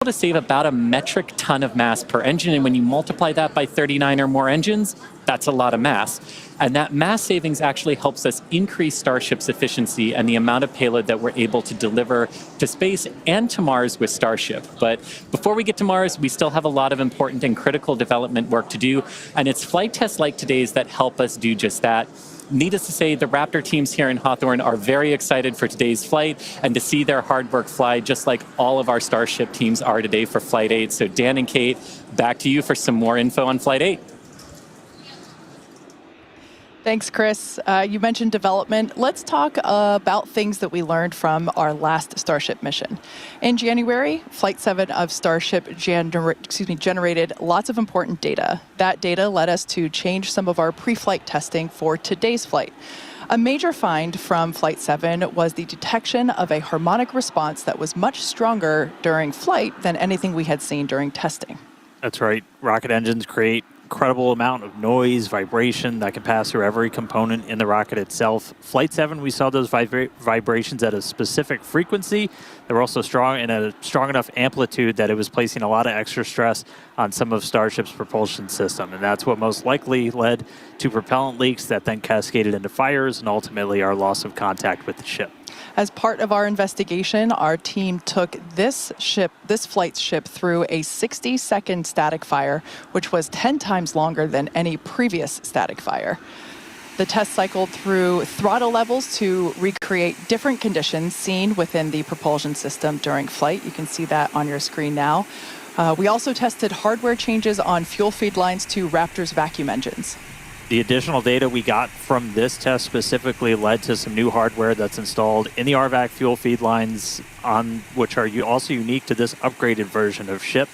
to save about a metric ton of mass per engine, and when you multiply that by 39 or more engines, that's a lot of mass. And that mass savings actually helps us increase Starship's efficiency and the amount of payload that we're able to deliver to space and to Mars with Starship. But before we get to Mars, we still have a lot of important and critical development work to do, and it's flight tests like today's that help us do just that. Needless to say, the Raptor teams here in Hawthorne are very excited for today's flight and to see their hard work fly, just like all of our Starship teams are today for Flight 8. So Dan and Kate, back to you for some more info on Flight 8. Thanks, Chris. You mentioned development. Let's talk about things that we learned from our last Starship mission. In January, Flight 7 of Starship generated lots of important data. That data led us to change some of our pre-flight testing for today's flight. A major find from Flight 7 was the detection of a harmonic response that was much stronger during flight than anything we had seen during testing. That's right. Rocket engines create incredible amount of noise, vibration that can pass through every component in the rocket itself. Flight 7, we saw those vibrations at a specific frequency. They were also strong in a strong enough amplitude that it was placing a lot of extra stress on some of Starship's propulsion system. And that's what most likely led to propellant leaks that then cascaded into fires and ultimately our loss of contact with the ship. As part of our investigation, our team took this flight's ship through a 60-second static fire, which was 10 times longer than any previous static fire. The test cycled through throttle levels to recreate different conditions seen within the propulsion system during flight. You can see that on your screen now. We also tested hardware changes on fuel feed lines to Raptor's vacuum engines. The additional data we got from this test specifically led to some new hardware that's installed in the RVAC fuel feed lines, which are also unique to this upgraded version of ship.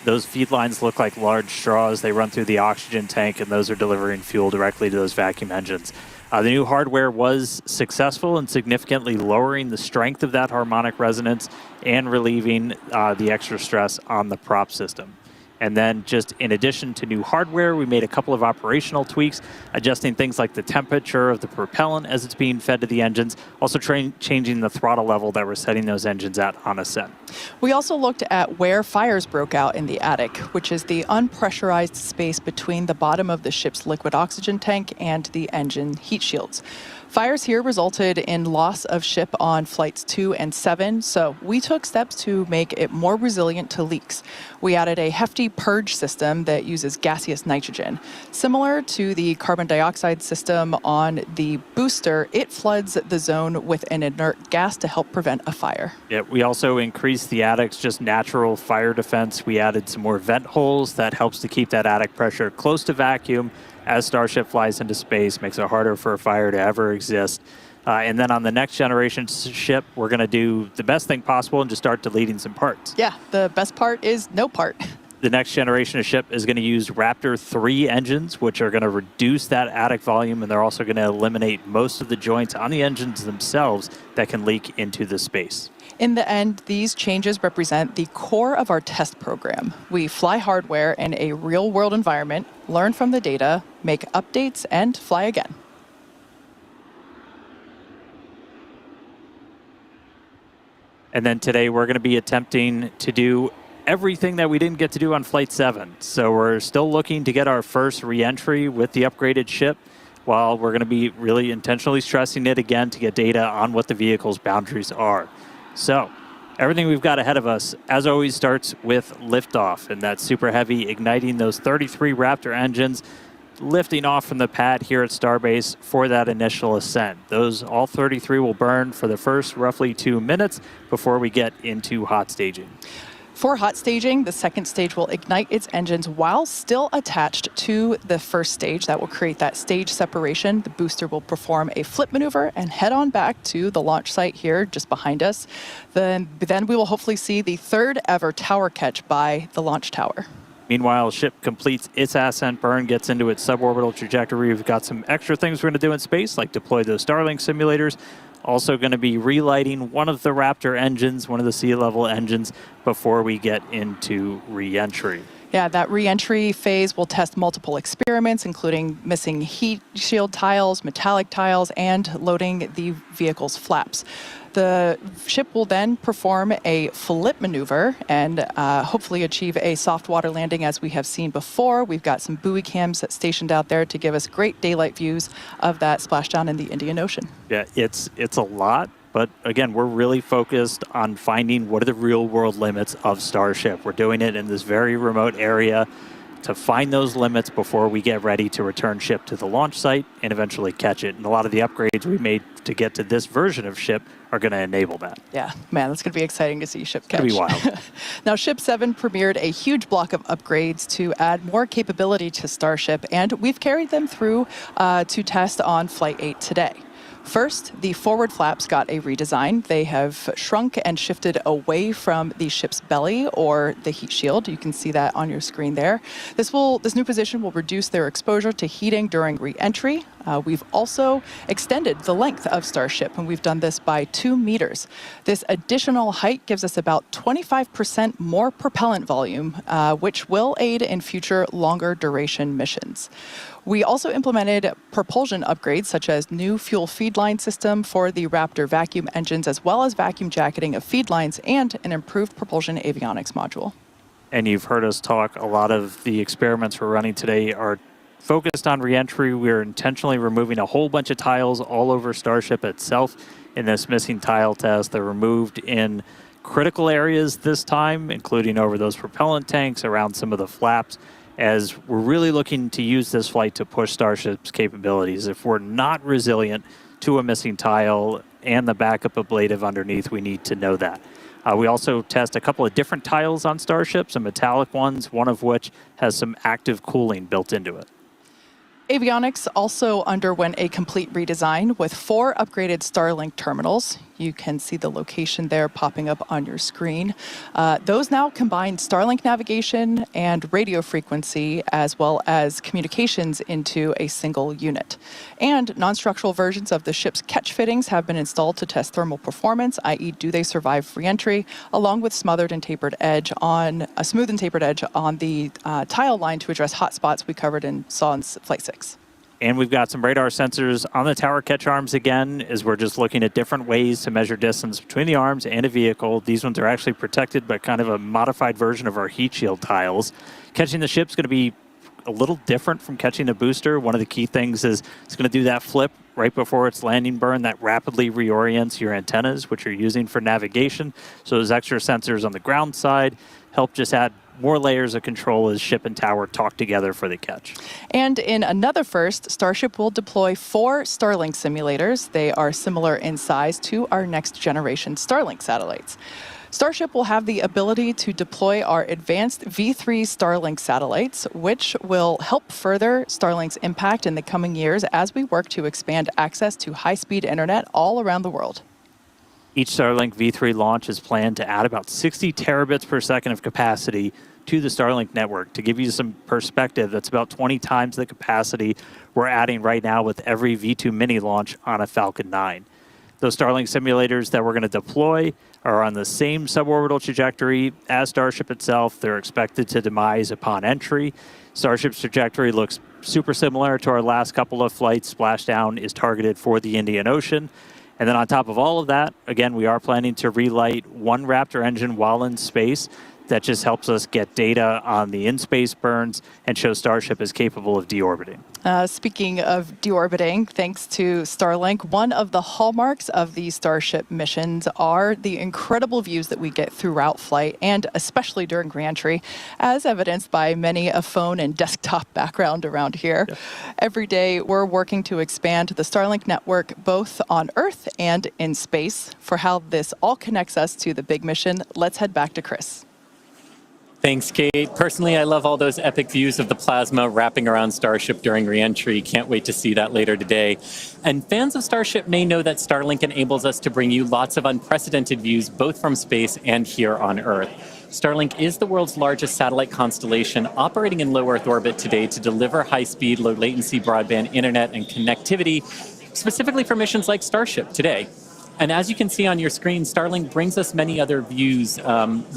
Those feed lines look like large straws. They run through the oxygen tank, and those are delivering fuel directly to those vacuum engines. The new hardware was successful in significantly lowering the strength of that harmonic resonance and relieving the extra stress on the prop system. And then just in addition to new hardware, we made a couple of operational tweaks, adjusting things like the temperature of the propellant as it's being fed to the engines, also changing the throttle level that we're setting those engines at on ascent. We also looked at where fires broke out in the attic, which is the unpressurized space between the bottom of the ship's liquid oxygen tank and the engine heat shields. Fires here resulted in loss of ship on flights 2 and 7, so we took steps to make it more resilient to leaks. We added a hefty purge system that uses gaseous nitrogen. Similar to the carbon dioxide system on the booster, it floods the zone with an inert gas to help prevent a fire. Yeah, we also increased the attic's just natural fire defense. We added some more vent holes that helps to keep that attic pressure close to vacuum. As Starship flies into space, makes it harder for a fire to ever exist. And then on the next generation ship, we're going to do the best thing possible and just start deleting some parts. Yeah, the best part is no part. The next generation of ship is going to use Raptor 3 engines, which are going to reduce that attic volume, and they're also going to eliminate most of the joints on the engines themselves that can leak into the space. In the end, these changes represent the core of our test program. We fly hardware in a real-world environment, learn from the data, make updates, and fly again. And then today we're going to be attempting to do everything that we didn't get to do on Flight 7. So we're still looking to get our first re-entry with the upgraded ship, while we're going to be really intentionally stressing it again to get data on what the vehicle's boundaries are. So everything we've got ahead of us, as always, starts with liftoff, and that's super heavy, igniting those 33 Raptor engines, lifting off from the pad here at Starbase for that initial ascent. All 33 will burn for the first roughly 2 minutes before we get into hot staging. For hot staging, the second stage will ignite its engines while still attached to the first stage. That will create that stage separation. The booster will perform a flip maneuver and head on back to the launch site here just behind us. Then we will hopefully see the third ever tower catch by the launch tower. Meanwhile, ship completes its ascent burn, gets into its suborbital trajectory. We've got some extra things we're going to do in space, like deploy those Starlink simulators. Also going to be relighting one of the Raptor engines, one of the sea level engines, before we get into re-entry. Yeah, that re-entry phase will test multiple experiments, including missing heat shield tiles, metallic tiles, and loading the vehicle's flaps. The ship will then perform a flip maneuver and hopefully achieve a soft water landing as we have seen before. We've got some buoy cams stationed out there to give us great daylight views of that splashdown in the Indian Ocean. Yeah, it's a lot. But again, we're really focused on finding what are the real world limits of Starship. We're doing it in this very remote area to find those limits before we get ready to return ship to the launch site and eventually catch it. And a lot of the upgrades we made to get to this version of ship are going to enable that. Yeah, man, that's going to be exciting to see ship catch. It's going to be wild. Now, Ship 7 premiered a huge block of upgrades to add more capability to Starship, and we've carried them through to test on Flight 8 today. First, the forward flaps got a redesign. They have shrunk and shifted away from the ship's belly or the heat shield. You can see that on your screen there. This new position will reduce their exposure to heating during re-entry. We've also extended the length of Starship, and we've done this by 2 meters. This additional height gives us about 25% more propellant volume, which will aid in future longer duration missions. We also implemented propulsion upgrades, such as new fuel feed line system for the Raptor vacuum engines, as well as vacuum jacketing of feed lines and an improved propulsion avionics module. And you've heard us talk, a lot of the experiments we're running today are focused on reentry. We're intentionally removing a whole bunch of tiles all over Starship itself in this missing tile test. They're removed in critical areas this time, including over those propellant tanks, around some of the flaps, as we're really looking to use this flight to push Starship's capabilities. If we're not resilient to a missing tile and the backup ablative underneath, we need to know that. We also test a couple of different tiles on Starship, some metallic ones, one of which has some active cooling built into it. Avionics also underwent a complete redesign with 4 upgraded Starlink terminals. You can see the location there popping up on your screen. Those now combine Starlink navigation and radio frequency, as well as communications into a single unit. And non-structural versions of the ship's catch fittings have been installed to test thermal performance, i.e. do they survive re-entry, along with a smooth and tapered edge on the tile line to address hotspots we covered and saw in Flight 6. And we've got some radar sensors on the tower catch arms again, as we're just looking at different ways to measure distance between the arms and a vehicle. These ones are actually protected by kind of a modified version of our heat shield tiles. Catching the ship's going to be a little different from catching a booster. One of the key things is it's going to do that flip right before its landing burn that rapidly reorients your antennas, which you're using for navigation. So those extra sensors on the ground side help just add more layers of control as ship and tower talk together for the catch. And in another first, Starship will deploy 4 Starlink simulators. They are similar in size to our next generation Starlink satellites. Starship will have the ability to deploy our advanced V3 Starlink satellites, which will help further Starlink's impact in the coming years as we work to expand access to high-speed internet all around the world. Each Starlink V3 launch is planned to add about 60 terabits per second of capacity to the Starlink network. To give you some perspective, that's about 20 times the capacity we're adding right now with every V2 mini launch on a Falcon 9. Those Starlink simulators that we're going to deploy are on the same suborbital trajectory as Starship itself. They're expected to demise upon entry. Starship's trajectory looks super similar to our last couple of flights. Splashdown is targeted for the Indian Ocean. And then on top of all of that, again, we are planning to relight one Raptor engine while in space. That just helps us get data on the in-space burns and show Starship is capable of deorbiting. Speaking of deorbiting, thanks to Starlink, one of the hallmarks of these Starship missions are the incredible views that we get throughout flight, and especially during re-entry, as evidenced by many a phone and desktop background around here. Yeah. Every day, we're working to expand the Starlink network both on Earth and in space. For how this all connects us to the big mission, let's head back to Chris. Thanks, Kate. Personally, I love all those epic views of the plasma wrapping around Starship during re-entry. Can't wait to see that later today. And fans of Starship may know that Starlink enables us to bring you lots of unprecedented views, both from space and here on Earth. Starlink is the world's largest satellite constellation operating in low Earth orbit today to deliver high-speed, low-latency broadband internet and connectivity, specifically for missions like Starship today. And as you can see on your screen, Starlink brings us many other views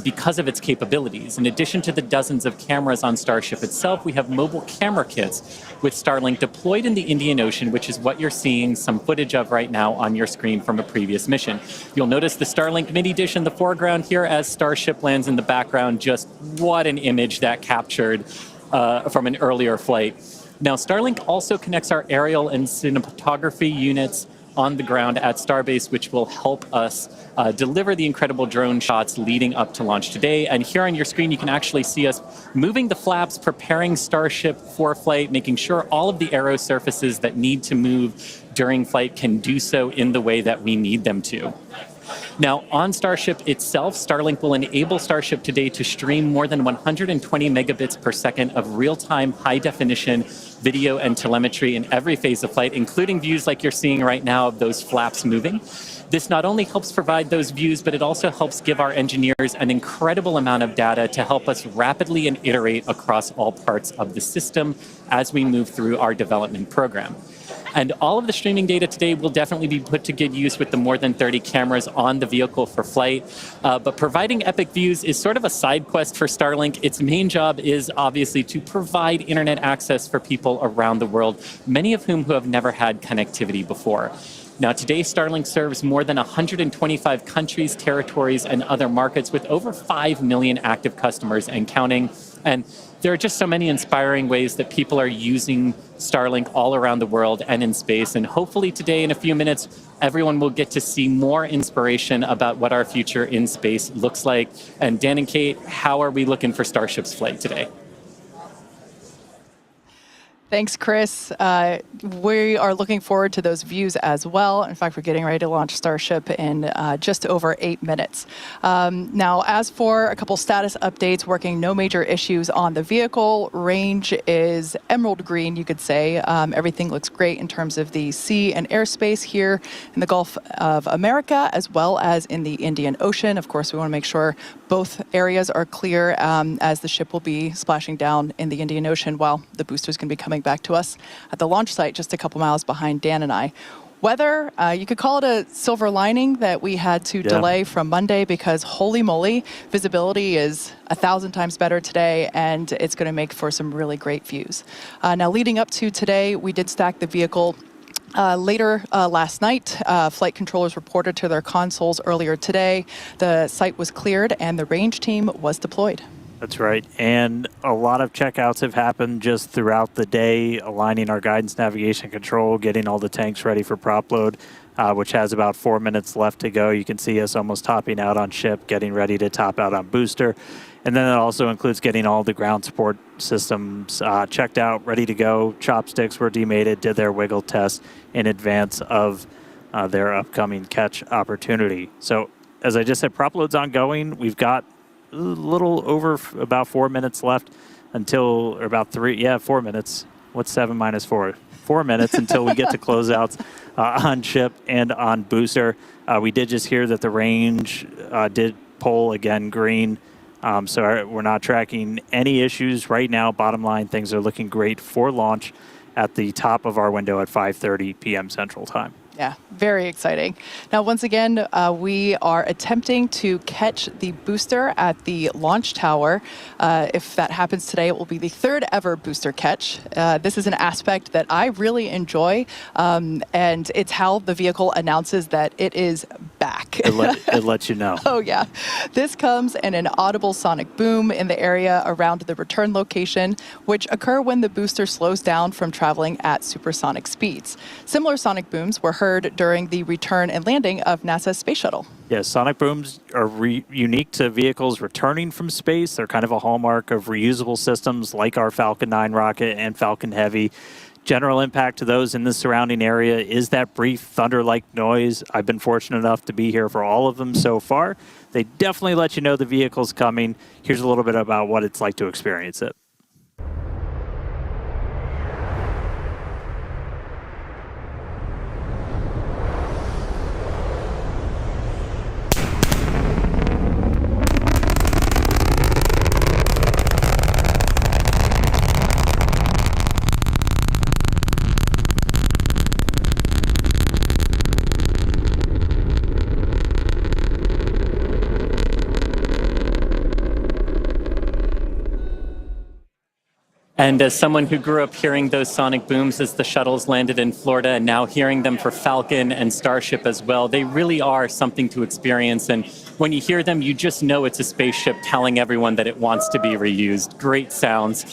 because of its capabilities. In addition to the dozens of cameras on Starship itself, we have mobile camera kits with Starlink deployed in the Indian Ocean, which is what you're seeing some footage of right now on your screen from a previous mission. You'll notice the Starlink mini dish in the foreground here as Starship lands in the background. Just what an image that captured from an earlier flight. Now, Starlink also connects our aerial and cinematography units on the ground at Starbase, which will help us deliver the incredible drone shots leading up to launch today. And here on your screen, you can actually see us moving the flaps, preparing Starship for flight, making sure all of the aero surfaces that need to move during flight can do so in the way that we need them to. Now, on Starship itself, Starlink will enable Starship today to stream more than 120 megabits per second of real-time, high-definition video and telemetry in every phase of flight, including views like you're seeing right now of those flaps moving. This not only helps provide those views, but it also helps give our engineers an incredible amount of data to help us rapidly and iterate across all parts of the system as we move through our development program. And all of the streaming data today will definitely be put to good use with the more than 30 cameras on the vehicle for flight. But providing epic views is sort of a side quest for Starlink. Its main job is obviously to provide internet access for people around the world, many of whom who have never had connectivity before. Now, today, Starlink serves more than 125 countries, territories, and other markets with over 5 million active customers and counting. And there are just so many inspiring ways that people are using Starlink all around the world and in space. And hopefully today, in a few minutes, everyone will get to see more inspiration about what our future in space looks like. And Dan and Kate, how are we looking for Starship's flight today? Thanks, Chris. We are looking forward to those views as well. In fact, we're getting ready to launch Starship in just over 8 minutes. Now, as for a couple status updates, working no major issues on the vehicle. Range is emerald green, you could say. Everything looks great in terms of the sea and airspace here in the Gulf of America, as well as in the Indian Ocean. Of course, we want to make sure both areas are clear as the ship will be splashing down in the Indian Ocean while the booster is going to be coming back to us at the launch site just a couple miles behind Dan and I. Weather, you could call it a silver lining that we had to delay from Monday because holy moly, visibility is 1,000 times better today and it's going to make for some really great views. Now leading up to today, we did stack the vehicle later last night. Flight controllers reported to their consoles earlier today. The site was cleared and the range team was deployed. That's right. And a lot of checkouts have happened just throughout the day, aligning our guidance, navigation, control, getting all the tanks ready for prop load, which has about 4 minutes left to go. You can see us almost topping out on ship, getting ready to top out on booster. And then it also includes getting all the ground support systems checked out, ready to go. Chopsticks were demated, did their wiggle test in advance of their upcoming catch opportunity. So as I just said, prop load's ongoing. We've got a little over about 4 minutes left until, or about 4 minutes. What's 7 minus 4? 4 minutes until we get to closeouts on ship and on booster. We did just hear that the range did pull again green. So we're not tracking any issues right now. Bottom line, things are looking great for launch at the top of our window at 5:30 p.m. Central Time. Yeah, very exciting. Now, once again, we are attempting to catch the booster at the launch tower. If that happens today, it will be the third ever booster catch. This is an aspect that I really enjoy, and it's how the vehicle announces that it is back. It lets you know. Oh, yeah. This comes in an audible sonic boom in the area around the return location, which occur when the booster slows down from traveling at supersonic speeds. Similar sonic booms were heard during the return and landing of NASA's space shuttle. Yes, sonic booms are unique to vehicles returning from space. They're kind of a hallmark of reusable systems like our Falcon 9 rocket and Falcon Heavy. General impact to those in the surrounding area is that brief thunder-like noise. I've been fortunate enough to be here for all of them so far. They definitely let you know the vehicle's coming. Here's a little bit about what it's like to experience it. And as someone who grew up hearing those sonic booms as the shuttles landed in Florida, and now hearing them for Falcon and Starship as well, they really are something to experience. And when you hear them, you just know it's a spaceship telling everyone that it wants to be reused. Great sounds.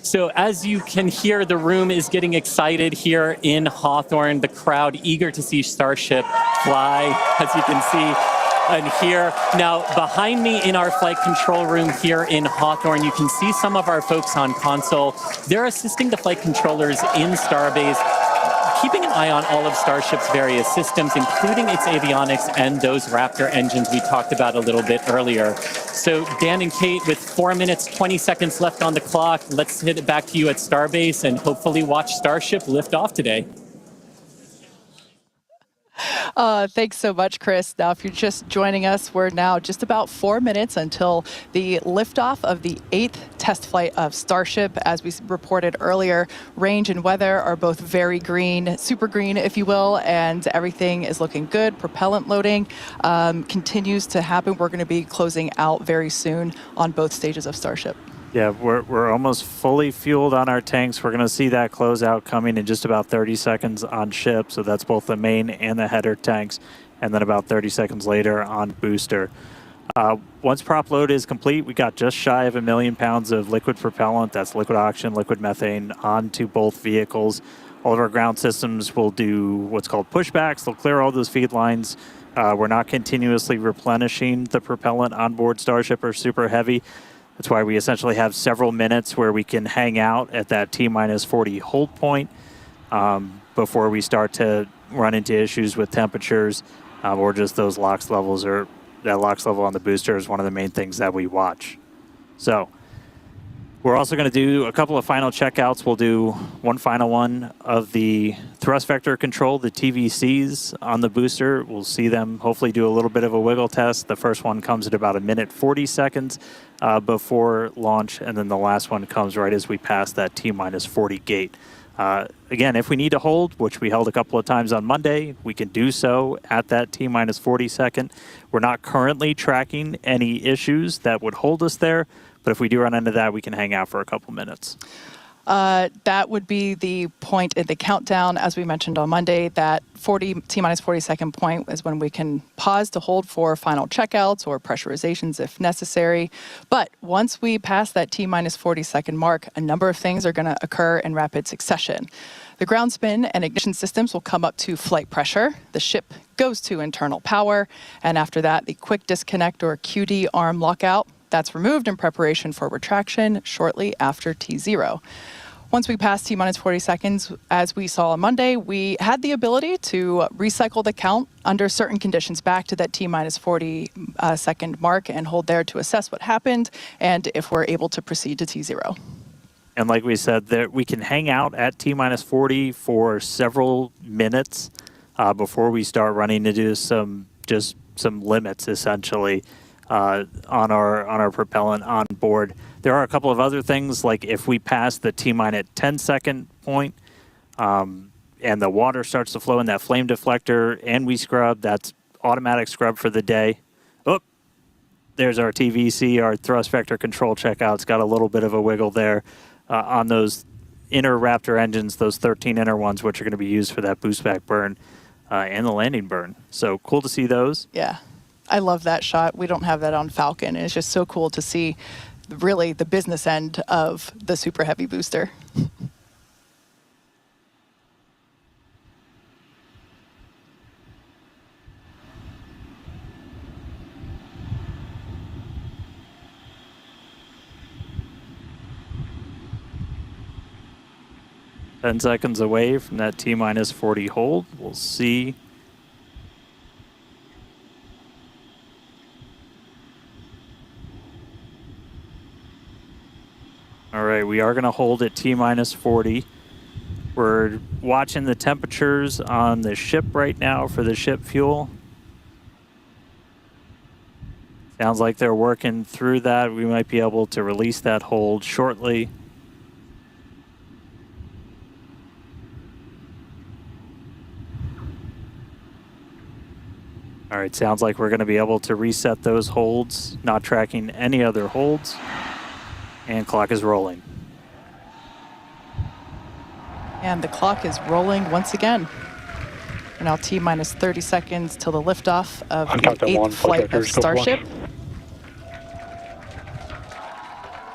So as you can hear, the room is getting excited here in Hawthorne, the crowd eager to see Starship fly, as you can see. And here, now behind me in our flight control room here in Hawthorne, you can see some of our folks on console. They're assisting the flight controllers in Starbase, keeping an eye on all of Starship's various systems, including its avionics and those Raptor engines we talked about a little bit earlier. So Dan and Kate, with 4 minutes, 20 seconds left on the clock, let's hit it back to you at Starbase and hopefully watch Starship lift off today. Thanks so much, Chris. Now, if you're just joining us, we're now just about 4 minutes until the liftoff of the 8th test flight of Starship. As we reported earlier, range and weather are both very green, super green, if you will, and everything is looking good. Propellant loading continues to happen. We're going to be closing out very soon on both stages of Starship. Yeah, we're almost fully fueled on our tanks. We're going to see that closeout coming in just about 30 seconds on ship. So that's both the main and the header tanks. And then about 30 seconds later on booster. Once prop load is complete, we got just shy of 1 million pounds of liquid propellant. That's liquid oxygen, liquid methane onto both vehicles. All of our ground systems will do what's called pushbacks. They'll clear all those feed lines. We're not continuously replenishing the propellant on board Starship or Super Heavy. That's why we essentially have several minutes where we can hang out at that T-minus 40 hold point before we start to run into issues with temperatures or just those LOX levels, or that LOX level on the booster is one of the main things that we watch. So we're also going to do a couple of final checkouts. We'll do one final one of the thrust vector control, the TVCs on the booster. We'll see them hopefully do a little bit of a wiggle test. The first one comes at about 1 minute 40 seconds before launch, and then the last one comes right as we pass that T-minus 40 gate. Again, if we need to hold, which we held a couple of times on Monday, we can do so at that T-minus 40 second. We're not currently tracking any issues that would hold us there, but if we do run into that, we can hang out for a couple minutes. That would be the point in the countdown, as we mentioned on Monday. That T-minus 40 second point is when we can pause to hold for final checkouts or pressurizations if necessary. But once we pass that T-minus 40 second mark, a number of things are going to occur in rapid succession. The ground spin and ignition systems will come up to flight pressure. The ship goes to internal power. And after that, the quick disconnect or QD arm lockout, that's removed in preparation for retraction shortly after T0. Once we pass T-minus 40 seconds, as we saw on Monday, we had the ability to recycle the count under certain conditions back to that T-minus 40 second mark and hold there to assess what happened and if we're able to proceed to T0. And like we said, that we can hang out at T-minus 40 for several minutes before we start running into some limits, essentially. On our propellant on board. There are a couple of other things, like if we pass the T-minus 10 second point and the water starts to flow in that flame deflector and we scrub, that's automatic scrub for the day. Oh, there's our TVC, our thrust vector control checkout. It's got a little bit of a wiggle there on those inner Raptor engines, those 13 inner ones, which are going to be used for that boost back burn and the landing burn. So cool to see those. Yeah. I love that shot. We don't have that on Falcon. And it's just so cool to see really the business end of the Super Heavy booster. Ten seconds away from that T-minus 40 hold. We'll see. All right, we are going to hold at T-minus 40. We're watching the temperatures on the ship right now for the ship fuel. Sounds like they're working through that. We might be able to release that hold shortly. All right, sounds like we're going to be able to reset those holds, not tracking any other holds. And clock is rolling. And the clock is rolling once again. We're now T-minus 30 seconds till the liftoff of the 8th flight of Starship.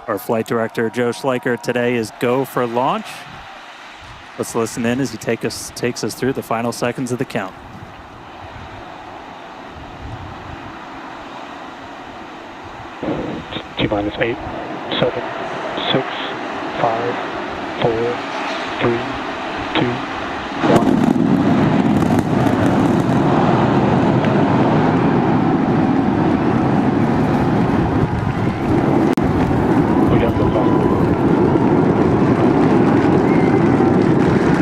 Our flight director, Joe Schleicher, today is go for launch. Let's listen in as he takes us through the final seconds of the count. T-minus 8, 7, 6, 5, 4, 3, 2, 1. We got liftoff.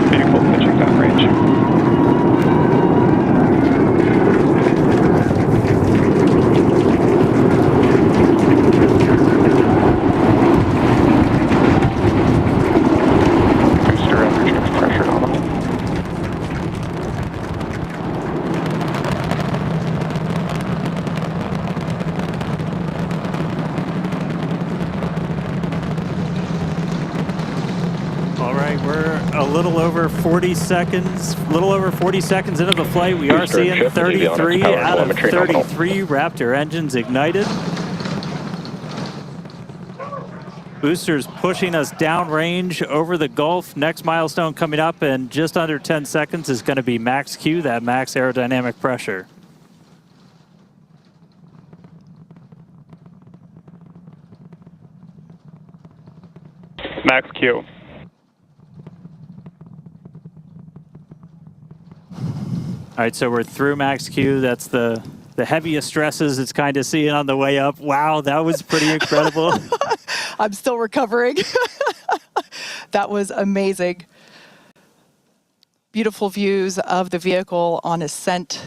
Beautiful, pitching that range. A little over 40 seconds into the flight. We are seeing 33 out of 33 Raptor engines ignited. Boosters pushing us downrange over the Gulf. Next milestone coming up in just under 10 seconds is going to be max Q, that max aerodynamic pressure. Max Q. All right, so we're through max Q. That's the heaviest stresses it's kind of seeing on the way up. Wow, that was pretty incredible. I'm still recovering. That was amazing. Beautiful views of the vehicle on ascent,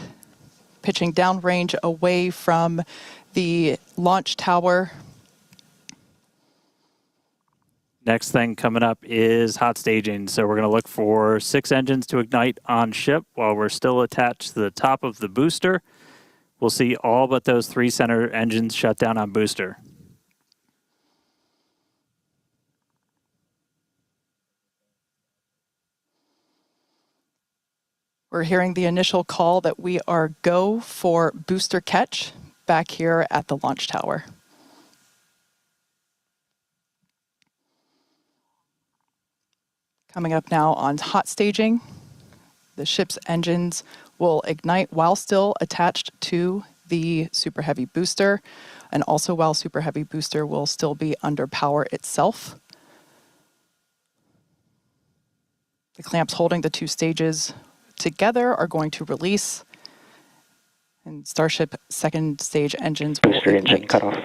pitching downrange away from the launch tower. Next thing coming up is hot staging. So we're going to look for 6 engines to ignite on ship while we're still attached to the top of the booster. We'll see all but those 3 center engines shut down on booster. We're hearing the initial call that we are go for booster catch back here at the launch tower. Coming up now on hot staging, the ship's engines will ignite while still attached to the Super Heavy booster, and also while Super Heavy booster will still be under power itself. The clamps holding the 2 stages together are going to release, and Starship second stage engines will Booster ignite. engine cut off.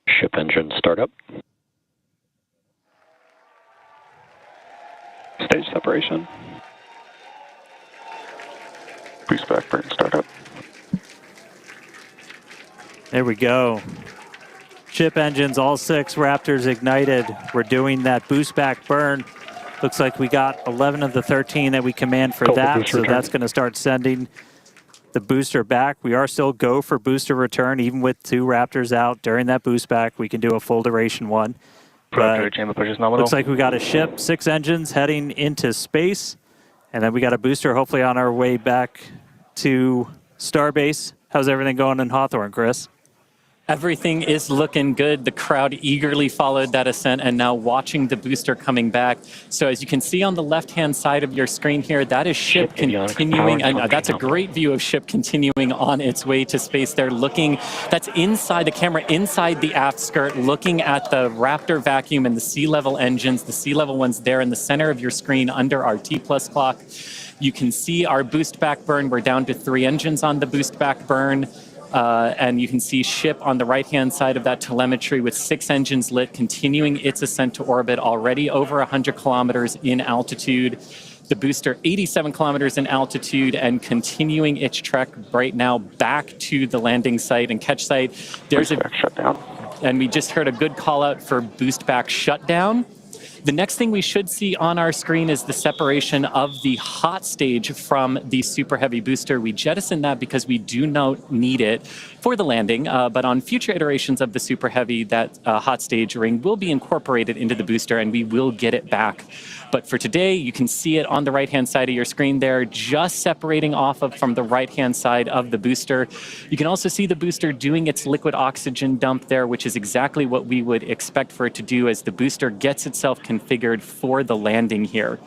Ship engine startup. Stage separation. Boost back burn startup. There we go. Ship engines, all 6 Raptors ignited. We're doing that boost back burn. Looks like we got 11 of the 13 that we command for that, so that's going to start sending the booster back. We are still go for booster return, even with 2 Raptors out during that boost back. We can do a full duration one. But chamber push is nominal. Looks like we got a ship, 6 engines heading into space, and then we got a booster hopefully on our way back to Starbase. How's everything going in Hawthorne, Chris? Everything is looking good. The crowd eagerly followed that ascent and now watching the booster coming back. So as you can see on the left-hand side of your screen here, that is ship continuing. And that's a great view of ship continuing on its way to space. They're looking, that's inside the camera, inside the aft skirt, looking at the Raptor vacuum and the sea level engines. The sea level ones there in the center of your screen under our T+ clock. You can see our boost back burn. We're down to 3 engines on the boost back burn. And you can see ship on the right-hand side of that telemetry with 6 engines lit, continuing its ascent to orbit, already over 100 kilometers in altitude. The booster 87 kilometers in altitude and continuing its trek right now back to the landing site and catch site. There's a shutdown. And we just heard a good call out for boost back shutdown. The next thing we should see on our screen is the separation of the hot stage from the Super Heavy booster. We jettisoned that because we do not need it for the landing, but on future iterations of the Super Heavy, that hot stage ring will be incorporated into the booster and we will get it back. But for today, you can see it on the right-hand side of your screen there, just separating off from the right-hand side of the booster. You can also see the booster doing its liquid oxygen dump there, which is exactly what we would expect for it to do as the booster gets itself configured for the landing here.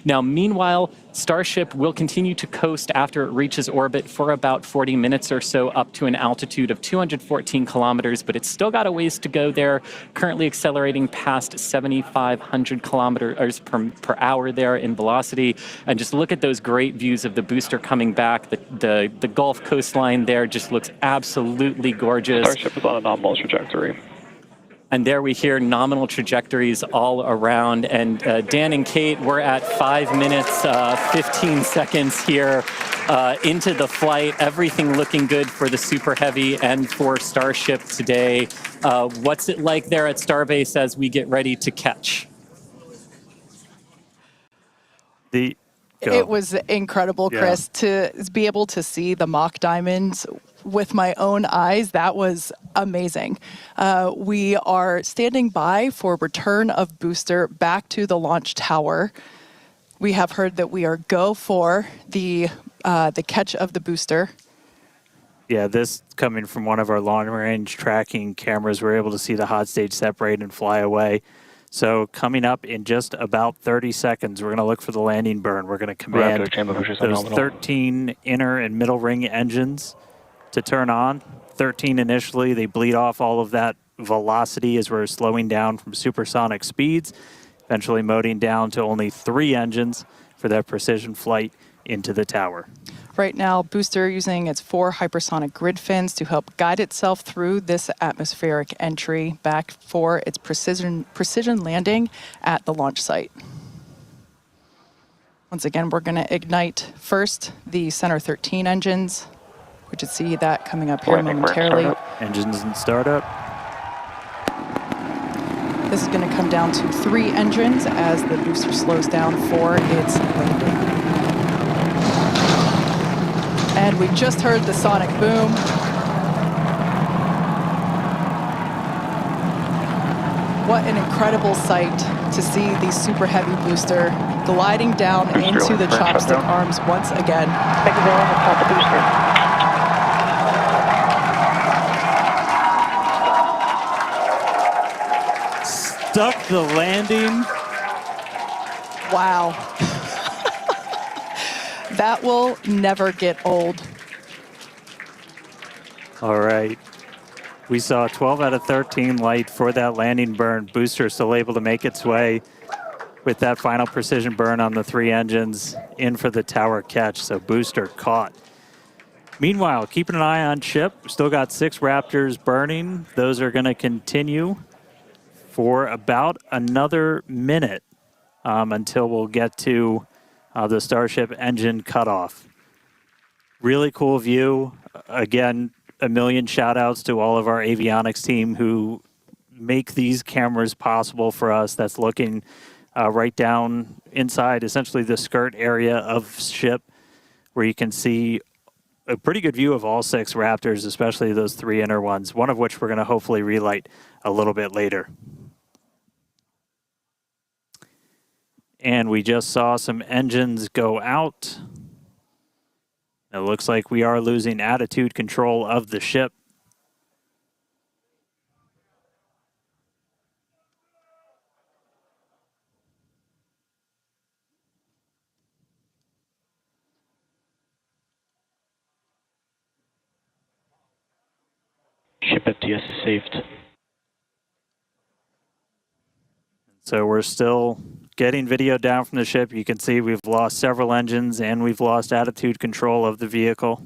Now, meanwhile, Starship will continue to coast after it reaches orbit for about 40 minutes or so up to an altitude of 214 kilometers, but it's still got a ways to go there, currently accelerating past 7,500 kilometers per hour there in velocity. And just look at those great views of the booster coming back. The Gulf coastline there just looks absolutely gorgeous. Starship is on a nominal trajectory. And there we hear nominal trajectories all around. And Dan and Kate, we're at 5 minutes, 15 seconds here into the flight. Everything looking good for the Super Heavy and for Starship today. What's it like there at Starbase as we get ready to catch? It was incredible, Chris, to be able to see the mock diamonds with my own eyes. That was amazing. We are standing by for return of booster back to the launch tower. We have heard that we are go for the catch of the booster. Yeah, this coming from one of our long-range tracking cameras, we're able to see the hot stage separate and fly away. So coming up in just about 30 seconds, we're going to look for the landing burn. We're going to command those 13 inner and middle ring engines to turn on. 13 initially, they bleed off all of that velocity as we're slowing down from supersonic speeds, eventually moding down to only 3 engines for that precision flight into the tower. Right now, booster using its 4 hypersonic grid fins to help guide itself through this atmospheric entry back for its precision landing at the launch site. Once again, we're going to ignite first the Center 13 engines. We should see that coming up here momentarily. Engines in startup. This is going to come down to 3 engines as the booster slows down for its landing. And we just heard the sonic boom. What an incredible sight to see the Super Heavy booster gliding down into the chopstick arms once again. Stuck the landing. Wow. That will never get old. All right. We saw 12 out of 13 light for that landing burn. Booster still able to make its way with that final precision burn on the 3 engines in for the tower catch. So booster caught. Meanwhile, keeping an eye on ship. Still got 6 Raptors burning. Those are going to continue for about another minute until we'll get to the Starship engine cutoff. Really cool view. Again, a million shout outs to all of our avionics team who make these cameras possible for us. That's looking right down inside essentially the skirt area of ship where you can see a pretty good view of all 6 Raptors, especially those 3 inner ones, one of which we're going to hopefully relight a little bit later. And we just saw some engines go out. It looks like we are losing attitude control of the ship. Ship FTS is saved. So we're still getting video down from the ship. You can see we've lost several engines and we've lost attitude control of the vehicle.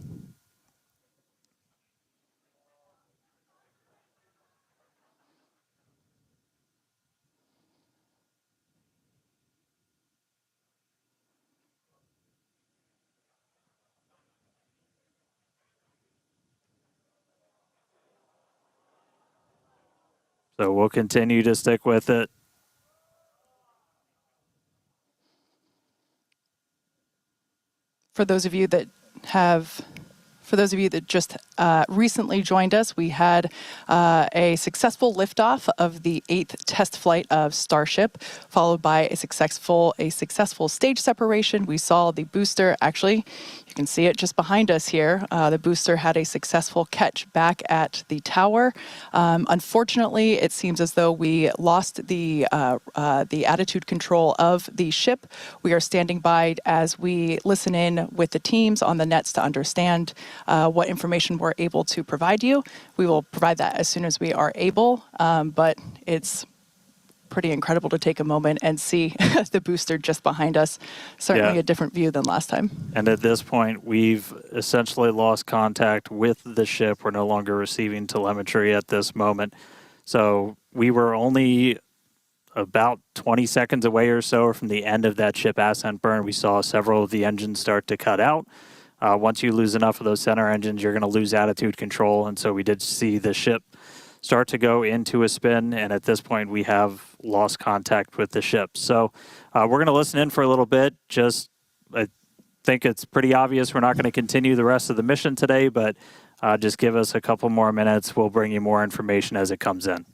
So we'll continue to stick with it. For those of you that just recently joined us, we had a successful liftoff of the 8th test flight of Starship, followed by a successful stage separation. We saw the booster, actually, you can see it just behind us here. The booster had a successful catch back at the tower. Unfortunately, it seems as though we lost the attitude control of the ship. We are standing by as we listen in with the teams on the nets to understand what information we're able to provide you. We will provide that as soon as we are able, but it's pretty incredible to take a moment and see the booster just behind us. Certainly a different view than last time. And at this point, we've essentially lost contact with the ship. We're no longer receiving telemetry at this moment. So we were only about 20 seconds away or so from the end of that ship ascent burn. We saw several of the engines start to cut out. Once you lose enough of those center engines, you're going to lose attitude control. And so we did see the ship start to go into a spin, and at this point we have lost contact with the ship. So we're going to listen in for a little bit. I think it's pretty obvious we're not going to continue the rest of the mission today, but just give us a couple more minutes. We'll bring you more information as it comes in.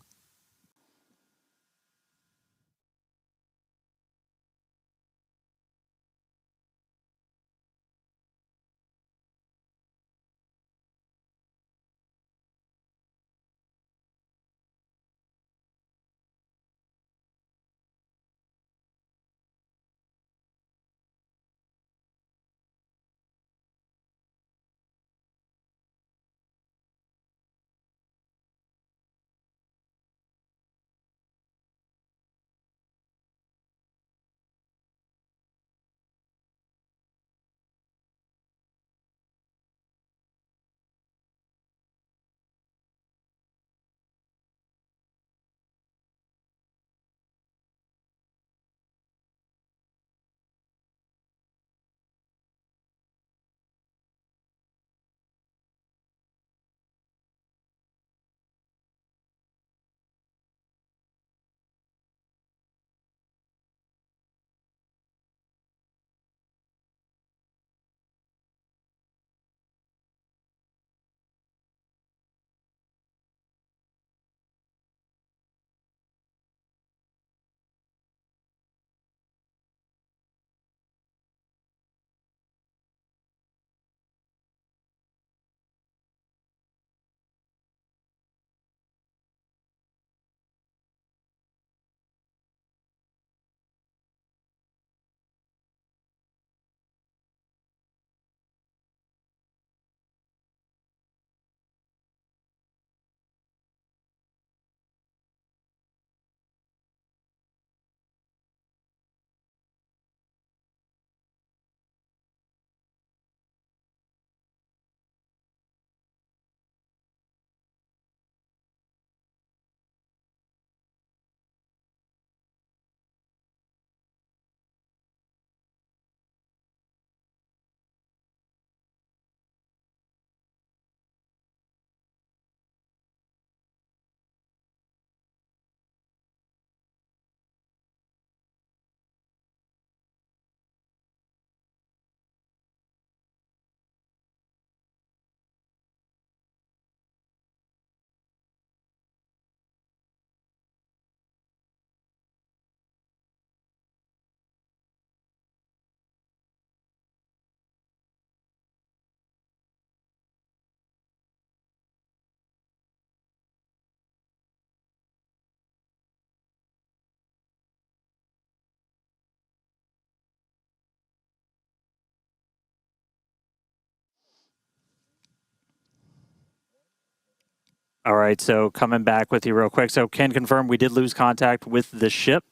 All right, so coming back with you real quick. So can confirm we did lose contact with the ship.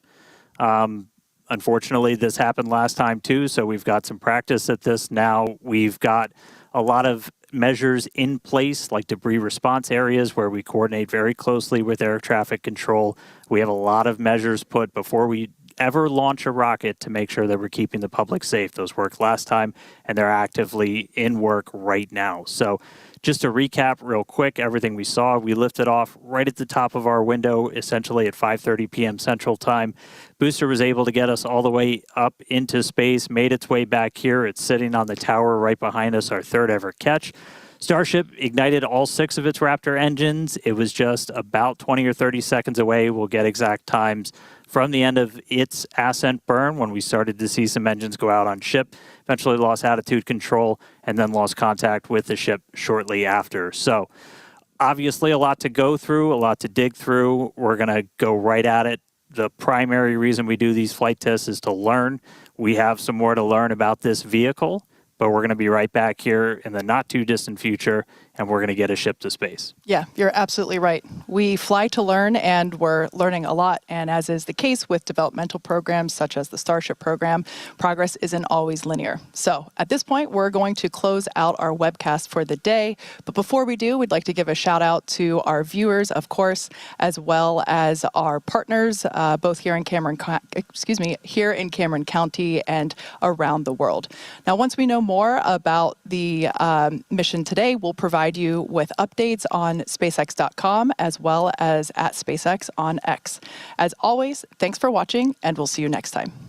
Unfortunately, this happened last time too, so we've got some practice at this now. We've got a lot of measures in place, like debris response areas where we coordinate very closely with air traffic control. We have a lot of measures put before we ever launch a rocket to make sure that we're keeping the public safe. Those worked last time, and they're actively in work right now. So Just to recap real quick, everything we saw, we lifted off right at the top of our window, essentially at 5:30 p.m. Central Time. Booster was able to get us all the way up into space, made its way back here. It's sitting on the tower right behind us, our third ever catch. Starship ignited all 6 of its Raptor engines. It was just about 20 or 30 seconds away. We'll get exact times from the end of its ascent burn when we started to see some engines go out on ship, eventually lost attitude control, and then lost contact with the ship shortly after. So obviously a lot to go through, a lot to dig through. We're going to go right at it. The primary reason we do these flight tests is to learn. We have some more to learn about this vehicle, but we're going to be right back here in the not too distant future, and we're going to get a ship to space. Yeah, you're absolutely right. We fly to learn, and we're learning a lot. And as is the case with developmental programs such as the Starship program, progress isn't always linear. So at this point, we're going to close out our webcast for the day. But before we do, we'd like to give a shout out to our viewers, of course, as well as our partners, both here in Cameron County and around the world. Now, once we know more about the mission today, we'll provide you with updates on SpaceX.com as well as at SpaceX on X. As always, thanks for watching, and we'll see you next time.